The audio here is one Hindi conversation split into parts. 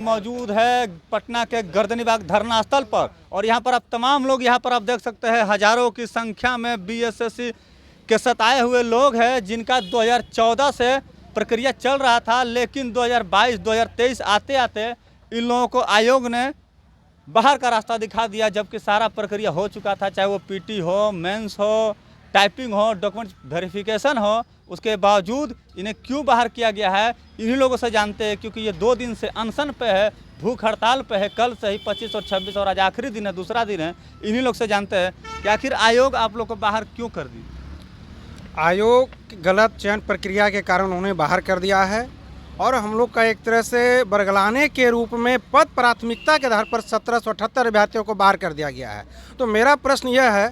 मौजूद है पटना के गर्दनी बाग धरना स्थल पर और यहाँ पर अब तमाम लोग यहाँ पर आप देख सकते हैं हजारों की संख्या में बीएसएससी के सताए हुए लोग हैं जिनका 2014 से प्रक्रिया चल रहा था, लेकिन 2022-2023 आते आते इन लोगों को आयोग ने बाहर का रास्ता दिखा दिया, जबकि सारा प्रक्रिया हो चुका था, चाहे वो पीटी हो, मेंस हो, टाइपिंग हो, डॉक्यूमेंट वेरिफिकेशन हो। उसके बावजूद इन्हें क्यों बाहर किया गया है इन्हीं लोगों से जानते हैं, क्योंकि ये 2 दिन से अनशन पे है, भूख हड़ताल पे है। कल से ही 25 और 26 और आज आखिरी दिन है, दूसरा दिन है। इन्हीं लोग से जानते हैं कि आखिर आयोग आप लोग को बाहर क्यों कर दी। आयोग गलत चयन प्रक्रिया के कारण उन्हें बाहर कर दिया है और हम लोग का एक तरह से बरगलाने के रूप में पद प्राथमिकता के आधार पर 1778 अभ्यर्थियों को बाहर कर दिया गया है। तो मेरा प्रश्न यह है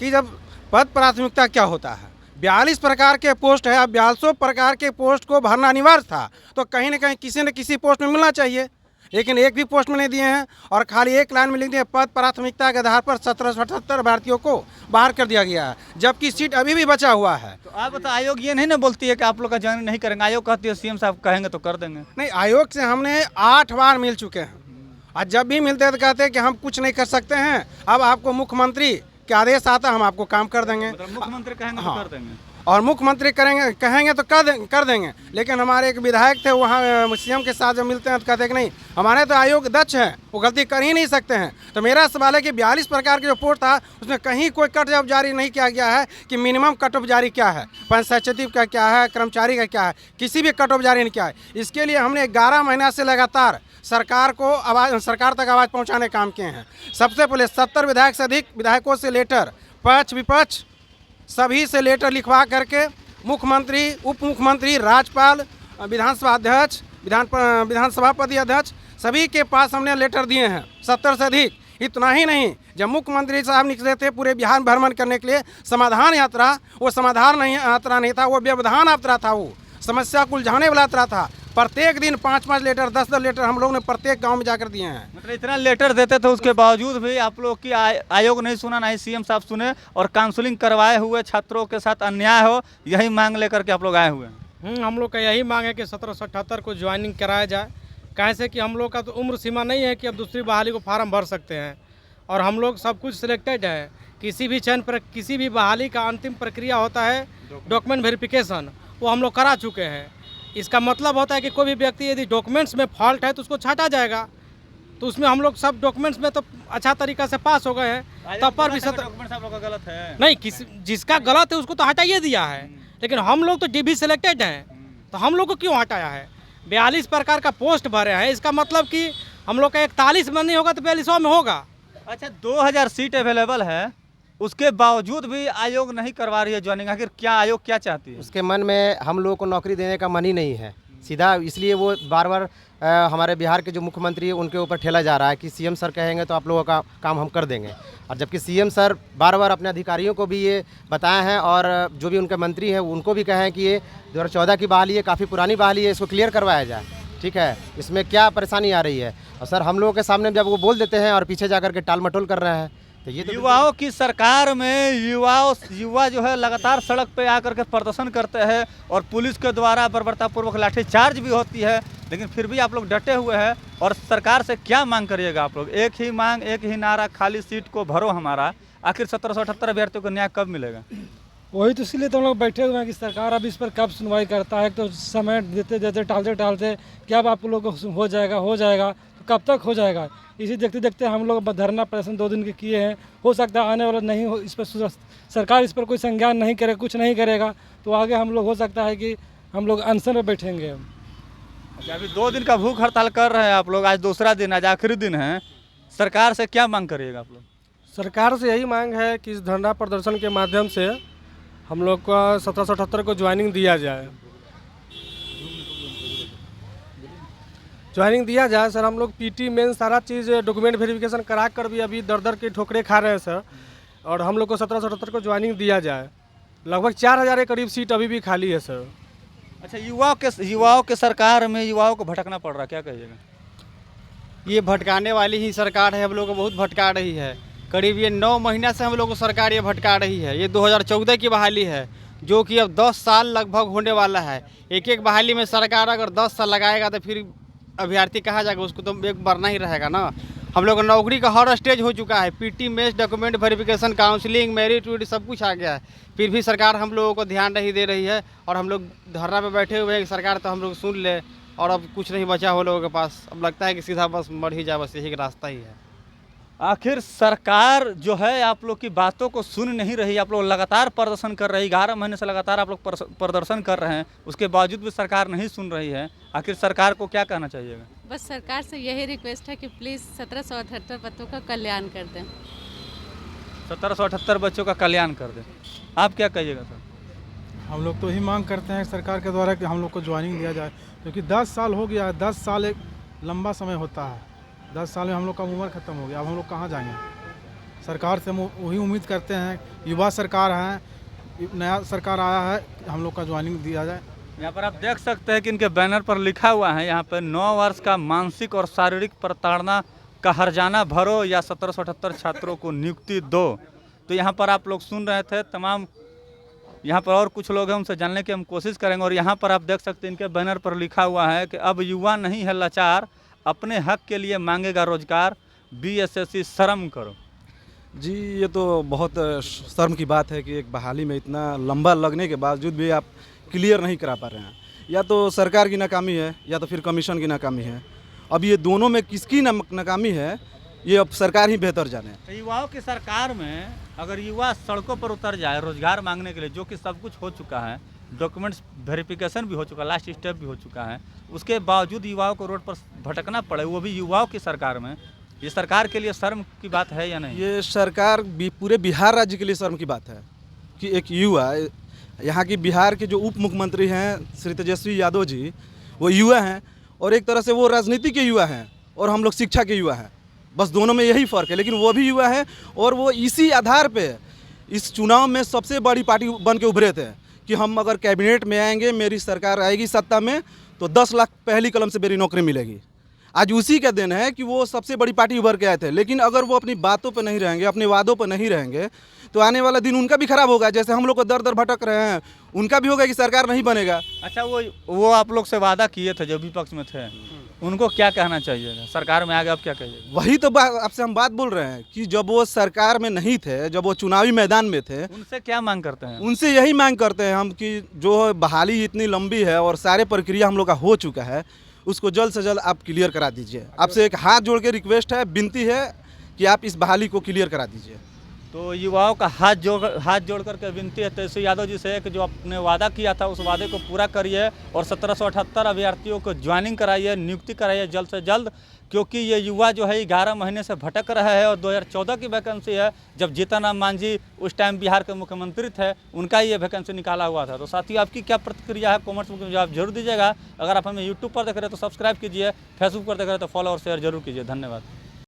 कि जब पद प्राथमिकता क्या होता है, 42 प्रकार के पोस्ट है, अब 42 प्रकार के पोस्ट को भरना अनिवार्य था, तो कहीं ना कहीं किसी न किसी पोस्ट में मिलना चाहिए, लेकिन एक भी पोस्ट में नहीं दिए हैं और खाली एक लाइन में लिख दिए पद प्राथमिकता के आधार पर 1778 अभ्यर्थियों को बाहर कर दिया गया है, जबकि सीट अभी भी बचा हुआ है। तो आप बता, आयोग ये नहीं ना बोलती है कि आप लोग का ज्वाइनिंग नहीं करेंगे, आयोग कहती है सीएम साहब कहेंगे तो कर देंगे। नहीं, आयोग से हमने 8 बार मिल चुके हैं और जब भी मिलते हैं तो कहते हैं कि हम कुछ नहीं कर सकते हैं, अब आपको मुख्यमंत्री के आदेश आता हम आपको काम कर देंगे। मतलब मुख्यमंत्री कहेंगे तो कर देंगे और मुख्यमंत्री कहेंगे तो कर देंगे। लेकिन हमारे एक विधायक थे, वहाँ सीएम के साथ जब मिलते हैं तो कहते हैं कि नहीं, हमारे तो आयोग दक्ष हैं, वो गलती कर ही नहीं सकते हैं। तो मेरा सवाल है कि 42 प्रकार के जो पोस्ट था उसमें कहीं कोई कट ऑफ जारी नहीं किया गया है कि मिनिमम कट ऑफ जारी क्या है, पंचायत सचिव का क्या है, कर्मचारी का क्या है, किसी भी कट ऑफ जारी नहीं किया है। इसके लिए हमने 11 महीना से लगातार सरकार तक आवाज़ पहुँचाने काम किए हैं। सबसे पहले 70 विधायक से अधिक विधायकों से लेटर, पक्ष विपक्ष सभी से लेटर लिखवा करके मुख्यमंत्री, उप मुख्यमंत्री, राज्यपाल, विधानसभा अध्यक्ष, विधानसभापति अध्यक्ष सभी के पास हमने लेटर दिए हैं, 70 से अधिक। इतना ही नहीं, जब मुख्यमंत्री साहब निकले थे पूरे बिहार भ्रमण करने के लिए समाधान यात्रा, वो समाधान यात्रा नहीं था, वो व्यवधान यात्रा था, वो समस्या को उलझाने वाला यात्रा था। प्रत्येक दिन 5-5 लेटर, 10-10 लेटर हम लोग ने प्रत्येक गांव में जाकर दिए हैं। मतलब इतना लेटर देते थे, उसके बावजूद भी आप लोग की आयोग नहीं सुना, ना ही सीएम साहब सुने, और काउंसलिंग करवाए हुए छात्रों के साथ अन्याय हो, यही मांग लेकर के आप लोग आए हुए हैं। हम लोग का यही मांग है कि 1778 को ज्वाइनिंग कराया जाए। कैसे कि हम लोग का तो उम्र सीमा नहीं है कि अब दूसरी बहाली को फार्म भर सकते हैं, और हम लोग सब कुछ सिलेक्टेड है। किसी भी चयन पर किसी भी बहाली का अंतिम प्रक्रिया होता है डॉक्यूमेंट वेरिफिकेशन, वो हम लोग करा चुके हैं। इसका मतलब होता है कि कोई भी व्यक्ति यदि डॉक्यूमेंट्स में फॉल्ट है तो उसको छांटा जाएगा। तो उसमें हम लोग सब डॉक्यूमेंट्स में तो अच्छा तरीका से पास हो गए हैं, तब पर भी डॉक्यूमेंट्स आप लोग का गलत है नहीं, किसी जिसका गलत है उसको तो हटाइए दिया है, लेकिन हम लोग तो डीबी सिलेक्टेड हैं, तो हम लोग को क्यों हटाया है। 42 प्रकार का पोस्ट भरे हैं, इसका मतलब कि हम लोग का 41 में नहीं होगा तो 4200 में होगा। अच्छा, 2000 सीट अवेलेबल है, उसके बावजूद भी आयोग नहीं करवा रही है ज्वाइनिंग। आखिर क्या आयोग क्या चाहती है? उसके मन में हम लोगों को नौकरी देने का मन ही नहीं है सीधा, इसलिए वो बार बार हमारे बिहार के जो मुख्यमंत्री है उनके ऊपर ठेला जा रहा है कि सीएम सर कहेंगे तो आप लोगों का काम हम कर देंगे। और जबकि सीएम सर बार बार अपने अधिकारियों को भी ये बताए हैं और जो भी उनके मंत्री हैं उनको भी कहे हैं कि ये 2014 की बहाली है, काफ़ी पुरानी बहाली है, इसको क्लियर करवाया जाए। ठीक है, इसमें क्या परेशानी आ रही है। और सर हम लोगों के सामने जब वो बोल देते हैं और पीछे जा कर के टाल मटोल कर रहे हैं, तो ये तो युवाओं की सरकार में युवा जो है लगातार सड़क पे आकर के प्रदर्शन करते हैं और पुलिस के द्वारा बर्बरतापूर्वक लाठीचार्ज भी होती है, लेकिन फिर भी आप लोग डटे हुए हैं। और सरकार से क्या मांग करिएगा आप लोग? एक ही मांग, एक ही नारा, खाली सीट को भरो हमारा। आखिर 1778 अभ्यर्थियों को न्याय कब मिलेगा? वही तो इसलिए तो हम लोग बैठे हुए हैं कि सरकार अब इस पर कब सुनवाई करता है। तो समय देते देते टालते कि अब आप लोग को हो जाएगा तो कब तक हो जाएगा। इसी देखते देखते हम लोग धरना प्रदर्शन 2 दिन के किए हैं। हो सकता है आने वाला नहीं हो, इस पर सरकार इस पर कोई संज्ञान नहीं करे, कुछ नहीं करेगा तो आगे हम लोग हो सकता है कि हम लोग अनशन में बैठेंगे। अच्छा, अभी 2 दिन का भूख हड़ताल कर रहे हैं आप लोग, आज दूसरा दिन, आज आखिरी दिन है। सरकार से क्या मांग करिएगा आप लोग? सरकार से यही मांग है कि इस धरना प्रदर्शन के माध्यम से हम लोग का 1778 को ज्वाइनिंग दिया जाए। सर हम लोग पीटी मेन सारा चीज़ डॉक्यूमेंट वेरिफिकेशन करा कर भी अभी दर के ठोकरे खा रहे हैं सर, और हम लोग को 1778 को ज्वाइनिंग दिया जाए। लगभग 4000 के करीब सीट अभी भी खाली है सर। अच्छा, युवाओं के सरकार में युवाओं को भटकना पड़ रहा है, क्या कहिएगा? ये भटकाने वाली ही सरकार है, हम लोग को बहुत भटका रही है। करीब ये 9 महीना से हम लोग को सरकार ये भटका रही है। ये 2014 की बहाली है, जो कि अब 10 साल लगभग होने वाला है। एक बहाली में सरकार अगर 10 साल लगाएगा तो फिर अभ्यर्थी कहा जाएगा उसको तो एक भरना ही रहेगा ना। हम लोग का नौकरी का हर स्टेज हो चुका है, PT mess, document verification, counselling, merit where it सब कुछ आ गया है, फिर भी सरकार हम लोगों को ध्यान नहीं दे रही है। और हम लोग धरना पे बैठे हुए हैं कि सरकार तो हम लोग सुन ले, और अब कुछ नहीं बचा हो लोगों के पास। अब लगता है कि सीधा बस मर ही जाए, बस यही रास्ता ही है। आखिर सरकार जो है आप लोग की बातों को सुन नहीं रही। आप लोग लगातार प्रदर्शन कर रही, 11 महीने से लगातार आप लोग प्रदर्शन कर रहे हैं, उसके बावजूद भी सरकार नहीं सुन रही है। आखिर सरकार को क्या कहना चाहिएगा? बस सरकार से यही रिक्वेस्ट है कि प्लीज़ 1778 बच्चों का कल्याण कर दें। 1778 बच्चों का कल्याण कर दें। आप क्या कहिएगा सर? हम लोग तो यही मांग करते हैं सरकार के द्वारा कि हम लोग को ज्वाइनिंग दिया जाए, क्योंकि 10 साल हो गया है। 10 साल एक लंबा समय होता है। 10 साल में हम लोग का उम्र ख़त्म हो गया, अब हम लोग कहाँ जाएंगे? सरकार से हम वही उम्मीद करते हैं, युवा सरकार है, नया सरकार आया है, हम लोग का ज्वाइनिंग दिया जाए। यहाँ पर आप देख सकते हैं कि इनके बैनर पर लिखा हुआ है यहाँ पर 9 वर्ष का मानसिक और शारीरिक प्रताड़ना का हर्जाना भरो या 1778 छात्रों को नियुक्ति दो। तो यहाँ पर आप लोग सुन रहे थे तमाम, यहाँ पर और कुछ लोग हैं, उनसे जानने की हम कोशिश करेंगे। और यहाँ पर आप देख सकते हैं इनके बैनर पर लिखा हुआ है कि अब युवा नहीं है लाचार, अपने हक के लिए मांगेगा रोजगार, बीएसएससी शर्म करो। जी, ये तो बहुत शर्म की बात है कि एक बहाली में इतना लंबा लगने के बावजूद भी आप क्लियर नहीं करा पा रहे हैं। या तो सरकार की नाकामी है या तो फिर कमीशन की नाकामी है। अब ये दोनों में किसकी नाकामी है ये अब सरकार ही बेहतर जाने। तो युवाओं की सरकार में अगर युवा सड़कों पर उतर जाए रोजगार मांगने के लिए, जो कि सब कुछ हो चुका है, डॉक्यूमेंट्स वेरिफिकेशन भी हो चुका, लास्ट स्टेप भी हो चुका है, उसके बावजूद युवाओं को रोड पर भटकना पड़े, वो भी युवाओं की सरकार में, ये सरकार के लिए शर्म की बात है या नहीं? ये सरकार पूरे बिहार राज्य के लिए शर्म की बात है कि एक युवा, यहाँ की बिहार के जो उप मुख्यमंत्री हैं श्री तेजस्वी यादव जी, वो युवा हैं, और एक तरह से वो राजनीति के युवा हैं और हम लोग शिक्षा के युवा हैं। बस दोनों में यही फ़र्क है, लेकिन वो भी युवा हैं और वो इसी आधार पे इस चुनाव में सबसे बड़ी पार्टी बन के उभरे थे कि हम अगर कैबिनेट में आएंगे, मेरी सरकार आएगी सत्ता में, तो 10 लाख पहली कलम से मेरी नौकरी मिलेगी। आज उसी का दिन है कि वो सबसे बड़ी पार्टी उभर के आए थे। लेकिन अगर वो अपनी बातों पर नहीं रहेंगे, अपने वादों पर नहीं रहेंगे, तो आने वाला दिन उनका भी खराब होगा। जैसे हम लोग को दर दर भटक रहे हैं, उनका भी होगा कि सरकार नहीं बनेगा। अच्छा, वो आप लोग से वादा किए थे जो विपक्ष में थे, उनको क्या कहना चाहिए? सरकार में आ गए, अब क्या कहिएगा? वही तो आपसे हम बात बोल रहे हैं कि जब वो सरकार में नहीं थे, जब वो चुनावी मैदान में थे, उनसे क्या मांग करते हैं? उनसे यही मांग करते हैं हम कि जो बहाली इतनी लंबी है और सारे प्रक्रिया हम लोग का हो चुका है, उसको जल्द से जल्द आप क्लियर करा दीजिए। आपसे एक हाथ जोड़ के रिक्वेस्ट है, विनती है कि आप इस बहाली को क्लियर करा दीजिए। तो युवाओं का हाथ जोड़ करके विनती है तेजस्वी यादव जी से कि जो आपने वादा किया था उस वादे को पूरा करिए और 1778 अभ्यर्थियों को ज्वाइनिंग कराइए, नियुक्ति कराइए जल्द से जल्द, क्योंकि ये युवा जो है 11 महीने से भटक रहा है और 2014 की वैकेंसी है, जब जीतन राम मांझी उस टाइम बिहार के मुख्यमंत्री थे, उनका ये वैकेंसी निकाला हुआ था। तो साथियों, आपकी क्या प्रतिक्रिया है कमेंट्स में जवाब जरूर दीजिएगा। अगर आप हमें यूट्यूब पर देख रहे हैं तो सब्सक्राइब कीजिए, फेसबुक पर देख रहे हैं तो फॉलो और शेयर जरूर कीजिए। धन्यवाद।